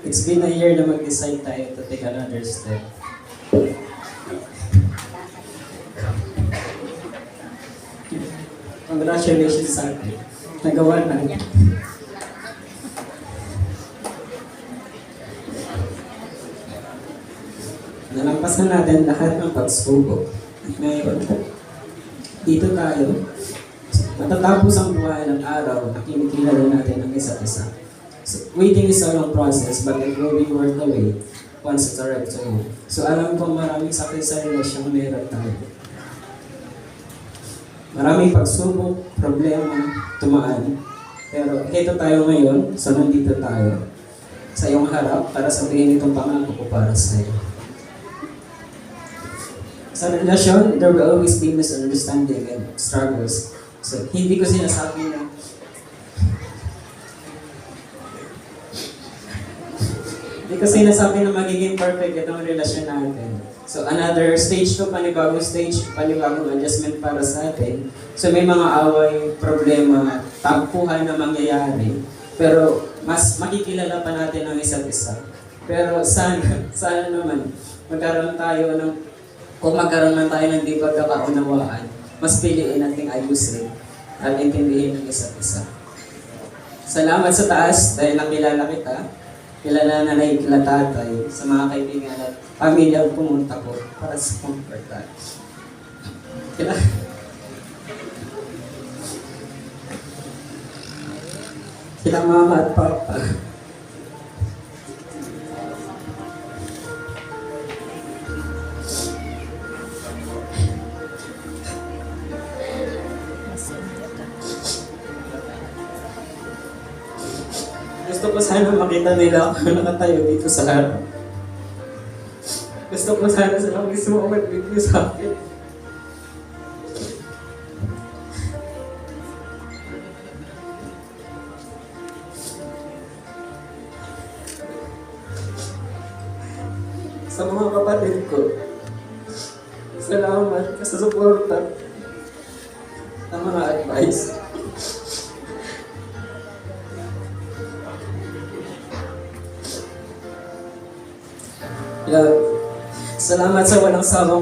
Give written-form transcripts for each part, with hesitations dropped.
It's been a year na mag-decide tayo to take another step. Congratulations sa akin. Nagawa na. Nalampasan natin lahat ng pagsubok. At ngayon, dito tayo. Matatapos ang buhay ng araw na kinikilala natin ang isa't isa. So, waiting is a long process, but it will be worth the wait once it's arrived to you. So alam ko maraming sakit sa relasyong meron tayo. Maraming pagsubok, problema, tumaan. Pero heto tayo ngayon, so nandito tayo sa iyong harap para sabihin itong pangako ko para sa iyo. Sa relasyon, there will always be misunderstanding and struggles. So hindi ko sinasabi na magiging perfect itong relasyon natin. So another stage to, panibagong stage, panibagong adjustment para sa atin. So may mga away, problema, tampuhan na mangyayari. Pero mas makikilala pa natin ang isa't isa. Pero sana naman, kung magkaroon man tayo ng di pagkakaunawaan, mas piliin nating ayusin at intindihin ng isa't isa. Salamat sa taas dahil nakilala kita. Kilala na kila tatay, sa mga kaibigan at pamilya pumunta ko para sa comfortan. Kila mama at papa. Gusto ko sana makita nila ako nakatayo dito sa harap. Gusto ko sana sila mismo mag-video sa akin. Sa mga kapatid ko, salamat sa suporta ng mga advice. Salamat sa walang sawang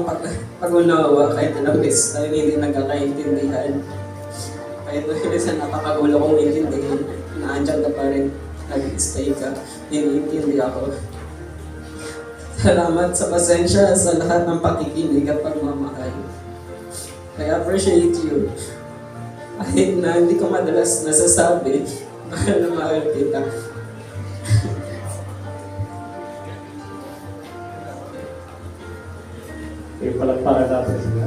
pag-unawa kahit ilang beses tayo hindi nagkakaintindihan. Kahit minsan napakagulo kong intindihin, naandyan ka pa rin, nag-stay ka, hindi ako. Salamat sa pasensya sa lahat ng pakikinig at pagmamahal. I appreciate you. Kahit na hindi ko madalas nasasabi, mahal na mahal kita. Palagpakan natin sila.